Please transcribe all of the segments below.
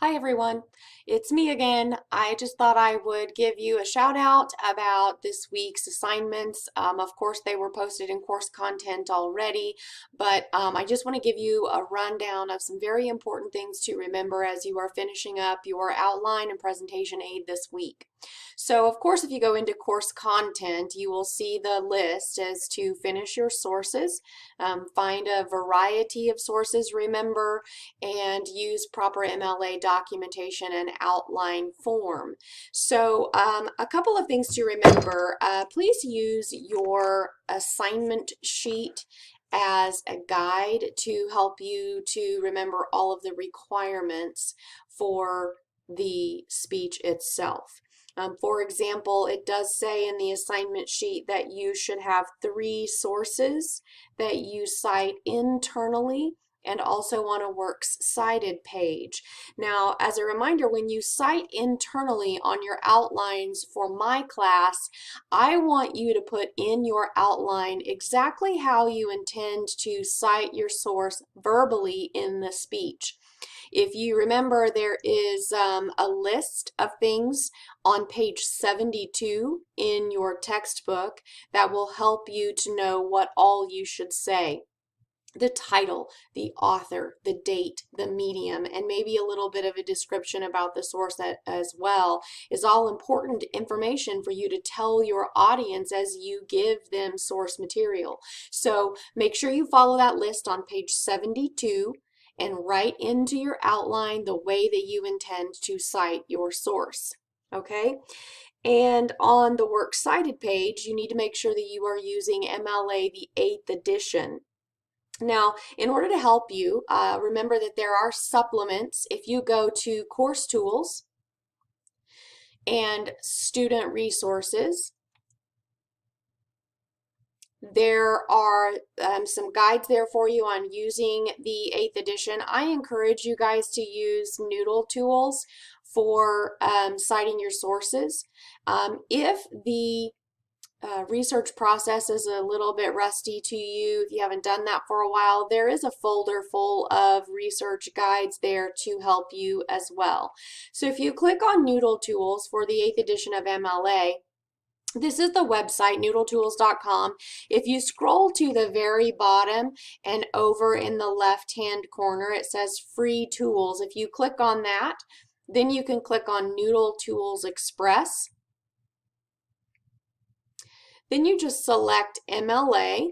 Hi everyone, it's me again. I just thought I would give you a shout out about this week's assignments. Of course, they were posted in course content already, but I just want to give you a rundown of some very important things to remember as you are finishing up your outline and presentation aid this week. So, of course, if you go into course content, you will see the list as to finish your sources, find a variety of sources, remember, and use proper MLA documentation and outline form. So a couple of things to remember. Please use your assignment sheet as a guide to help you to remember all of the requirements for the speech itself. For example, it does say in the assignment sheet that you should have 3 sources that you cite internally and also on a works cited page. Now, as a reminder, when you cite internally on your outlines for my class, I want you to put in your outline exactly how you intend to cite your source verbally in the speech. If you remember, there is a list of things on page 72 in your textbook that will help you to know what all you should say. The title, the author, the date, the medium, and maybe a little bit of a description about the source as well is all important information for you to tell your audience as you give them source material. So make sure you follow that list on page 72 and write into your outline the way that you intend to cite your source. Okay? And on the works cited page, you need to make sure that you are using MLA the 8th edition. Now, in order to help you, remember that there are supplements. If you go to Course Tools and Student Resources, there are some guides there for you on using the 8th edition. I encourage you guys to use Noodle Tools for citing your sources. If the research process is a little bit rusty to you, if you haven't done that for a while, there is a folder full of research guides there to help you as well. So if you click on Noodle Tools for the 8th edition of MLA, this is the website, noodletools.com. If you scroll to the very bottom and over in the left-hand corner, it says Free Tools. If you click on that, then you can click on Noodle Tools Express. Then you just select MLA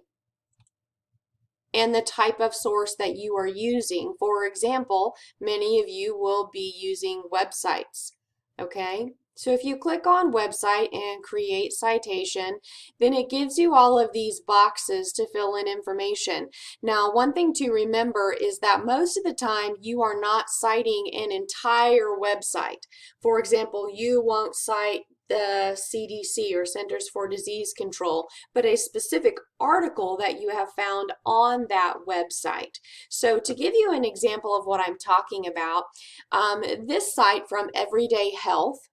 and the type of source that you are using. For example, many of you will be using websites, okay? So if you click on website and create citation, then it gives you all of these boxes to fill in information. Now, one thing to remember is that most of the time you are not citing an entire website. For example, you won't cite the CDC or Centers for Disease Control, but a specific article that you have found on that website. So to give you an example of what I'm talking about, this site from Everyday Health,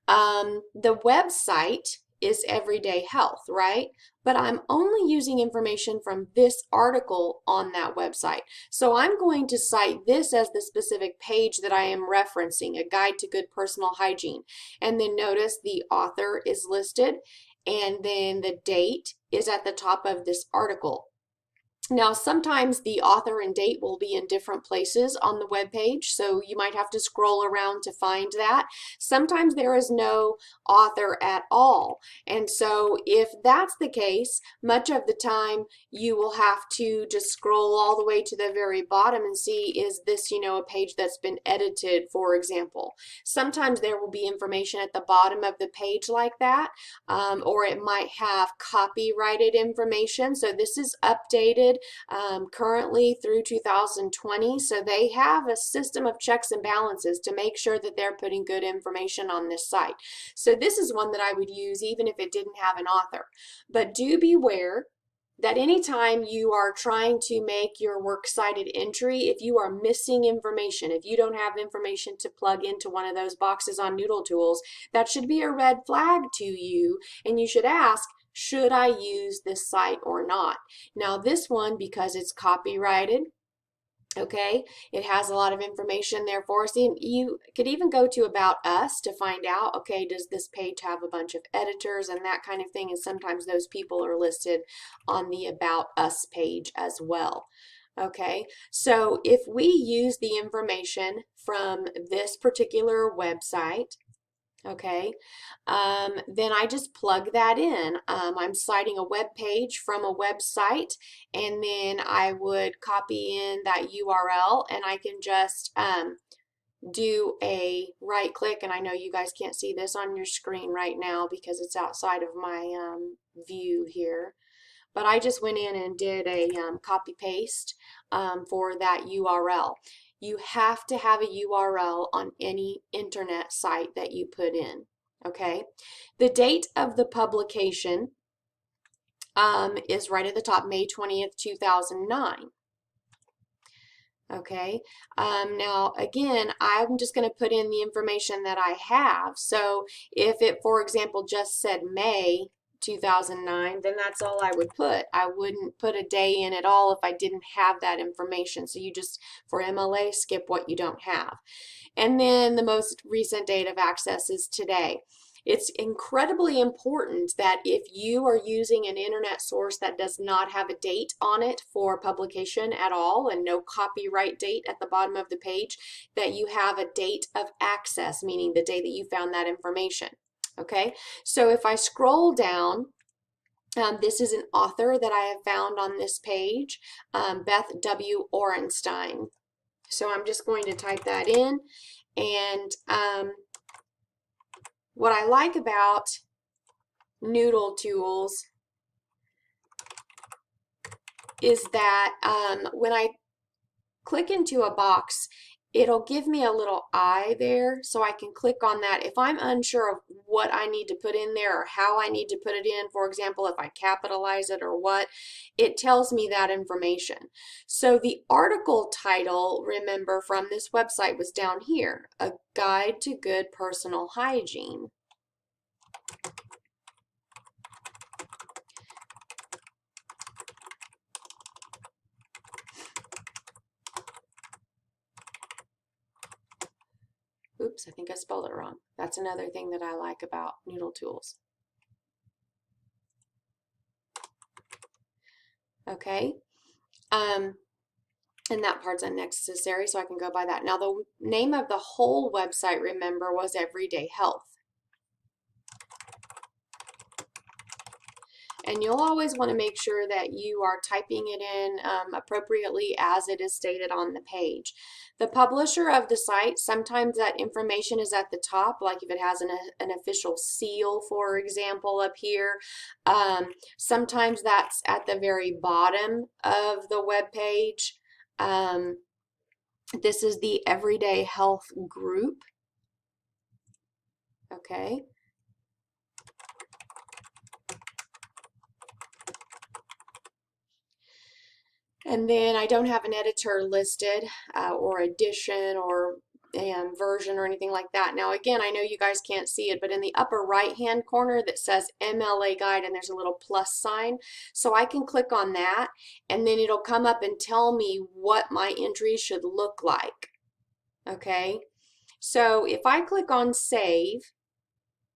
the website is Everyday Health, right? But I'm only using information from this article on that website. So I'm going to cite this as the specific page that I am referencing, A Guide to Good Personal Hygiene. And then notice the author is listed, and then the date is at the top of this article. Now, sometimes the author and date will be in different places on the web page, so you might have to scroll around to find that. Sometimes there is no author at all, and so if that's the case, much of the time you will have to just scroll all the way to the very bottom and see, is this, a page that's been edited, for example. Sometimes there will be information at the bottom of the page like that, or it might have copyrighted information, so this is updated currently through 2020, so they have a system of checks and balances to make sure that they're putting good information on this site. So this is one that I would use even if it didn't have an author. But do beware that anytime you are trying to make your works cited entry, if you are missing information, if you don't have information to plug into one of those boxes on Noodle Tools, that should be a red flag to you, and you should ask, should I use this site or not? Now this one, because it's copyrighted, Okay, it has a lot of information there for us. And you could even go to About Us to find out, okay, does this page have a bunch of editors and that kind of thing? And sometimes those people are listed on the About Us page as well. Okay, so if we use the information from this particular website, okay, then I just plug that in. I'm citing a web page from a website, and then I would copy in that URL, and I can just do a right click. And I know you guys can't see this on your screen right now because it's outside of my view here. But I just went in and did a copy paste for that URL. You have to have a URL on any internet site that you put in. Okay. The date of the publication is right at the top, May 20th, 2009. Okay, now again, I'm just going to put in the information that I have. So if it, for example, just said May 2009, then that's all I would put. I wouldn't put a day in at all if I didn't have that information. So you just, for MLA, skip what you don't have. And then the most recent date of access is today. It's incredibly important that if you are using an internet source that does not have a date on it for publication at all and no copyright date at the bottom of the page, that you have a date of access, meaning the day that you found that information. Okay, so if I scroll down, this is an author that I have found on this page, Beth W. Orenstein. So I'm just going to type that in, and what I like about Noodle Tools is that when I click into a box, it'll give me a little eye there, so I can click on that. If I'm unsure of what I need to put in there or how I need to put it in, for example, if I capitalize it or what, it tells me that information. So the article title, remember, from this website was down here, A Guide to Good Personal Hygiene. Oops, I think I spelled it wrong. That's another thing that I like about Noodle Tools. Okay, and that part's unnecessary, so I can go by that. Now, the name of the whole website, remember, was Everyday Health. And you'll always want to make sure that you are typing it in appropriately as it is stated on the page. The publisher of the site, sometimes that information is at the top, like if it has an official seal, for example, up here. Sometimes that's at the very bottom of the web page. This is the Everyday Health group. Okay. And then I don't have an editor listed or edition or version or anything like that. Now again, I know you guys can't see it, but in the upper right hand corner that says MLA Guide, and there's a little plus sign. So I can click on that, and then it'll come up and tell me what my entries should look like. Okay, so if I click on Save,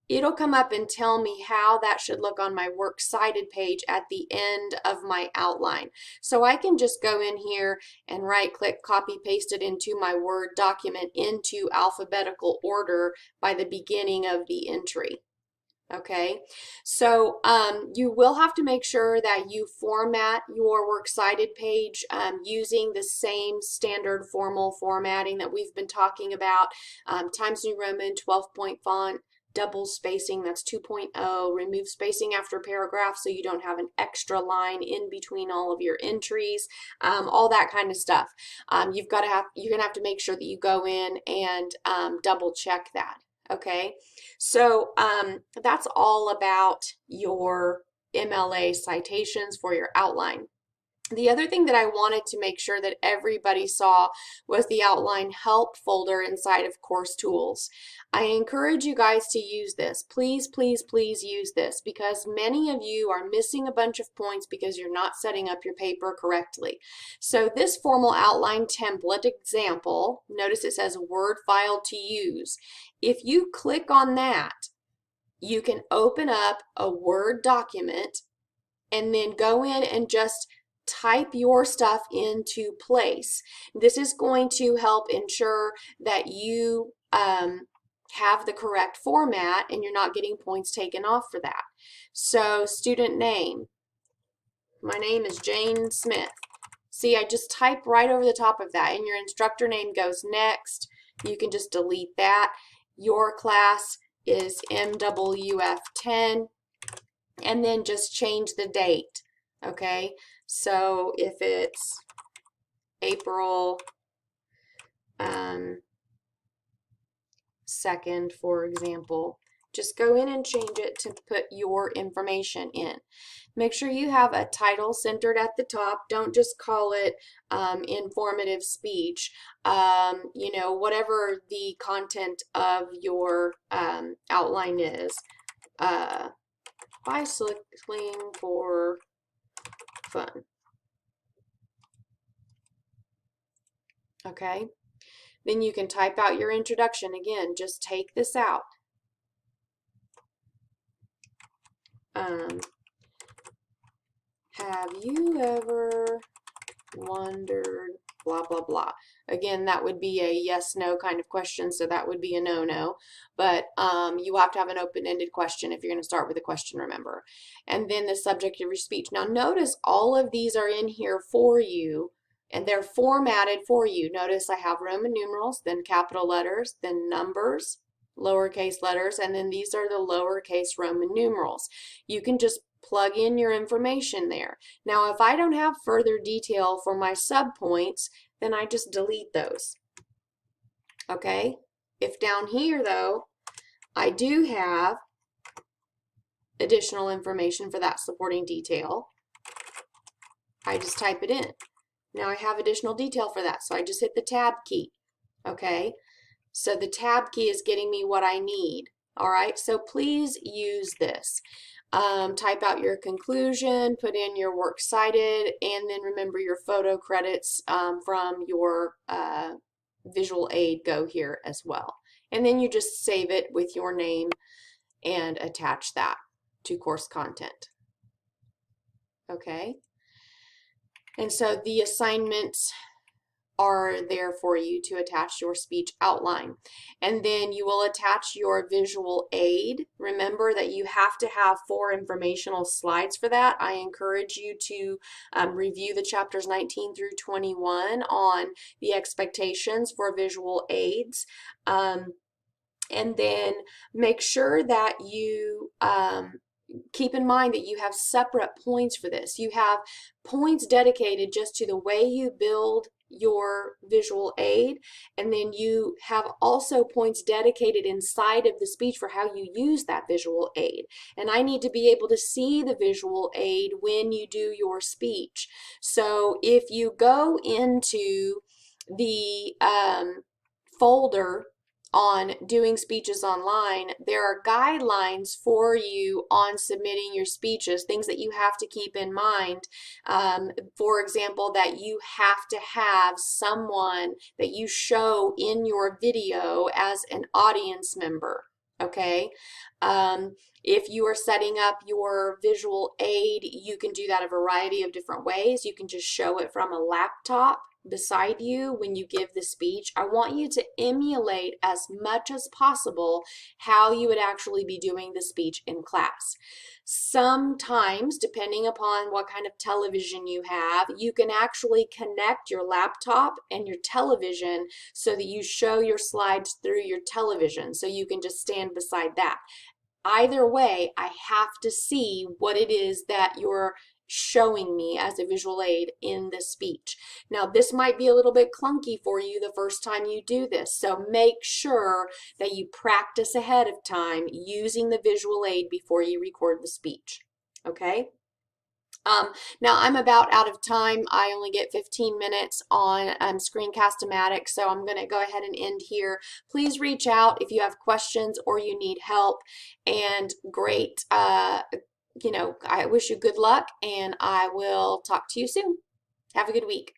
it'll come up and tell me how that should look on my Works Cited page at the end of my outline. So I can just go in here and right click, copy paste it into my Word document into alphabetical order by the beginning of the entry. Okay, so you will have to make sure that you format your Works Cited page using the same standard formal formatting that we've been talking about. Times New Roman, 12-point font, double spacing, that's 2.0, remove spacing after paragraph so you don't have an extra line in between all of your entries, all that kind of stuff. You're gonna have to make sure that you go in and double check that. Okay, so that's all about your MLA citations for your outline. The other thing that I wanted to make sure that everybody saw was the outline help folder inside of course tools. I encourage you guys to use this. Please, please, please use this because many of you are missing a bunch of points because you're not setting up your paper correctly. So this formal outline template example, notice it says Word file to use. If you click on that, you can open up a Word document and then go in and just type your stuff into place. This is going to help ensure that you have the correct format and you're not getting points taken off for that. So student name, my name is Jane Smith. See, I just type right over the top of that and your instructor name goes next. You can just delete that. Your class is MWF10 and then just change the date. Okay, so if it's April 2nd, for example, just go in and change it to put your information in. Make sure you have a title centered at the top. Don't just call it informative speech. You know, whatever the content of your outline is. Bicycling for fun. Okay, then you can type out your introduction. Again, just take this out. Have you ever wondered blah blah blah? Again, that would be a yes no kind of question, so that would be a no. But you have to have an open-ended question if you're going to start with a question, remember. And then the subject of your speech. Now notice all of these are in here for you and they're formatted for you. Notice I have Roman numerals, then capital letters, then numbers, lowercase letters, and then these are the lowercase Roman numerals. You can just plug in your information there. Now, if I don't have further detail for my subpoints, then I just delete those. Okay? If down here, though, I do have additional information for that supporting detail, I just type it in. Now I have additional detail for that, so I just hit the tab key. Okay? So the tab key is getting me what I need. All right? So please use this. Type out your conclusion, put in your work cited, and then remember your photo credits from your visual aid go here as well. And then you just save it with your name and attach that to course content. Okay? And so the assignments are there for you to attach your speech outline. And then you will attach your visual aid. Remember that you have to have 4 informational slides for that. I encourage you to review the chapters 19 through 21 on the expectations for visual aids. And then make sure that you keep in mind that you have separate points for this. You have points dedicated just to the way you build your visual aid, and then you have also points dedicated inside of the speech for how you use that visual aid. And I need to be able to see the visual aid when you do your speech. So if you go into the folder on doing speeches online, there are guidelines for you on submitting your speeches, things that you have to keep in mind. For example, that you have to have someone that you show in your video as an audience member. Okay? If you are setting up your visual aid, you can do that a variety of different ways. You can just show it from a laptop beside you when you give the speech. I want you to emulate as much as possible how you would actually be doing the speech in class. Sometimes, depending upon what kind of television you have, you can actually connect your laptop and your television so that you show your slides through your television, so you can just stand beside that. Either way, I have to see what it is that you're showing me as a visual aid in the speech. Now, this might be a little bit clunky for you the first time you do this, so make sure that you practice ahead of time using the visual aid before you record the speech. Okay? Um, Now I'm about out of time. I only get 15 minutes on Screencast-O-Matic, so I'm going to go ahead and end here. Please reach out if you have questions or you need help. And great, I wish you good luck, and I will talk to you soon. Have a good week.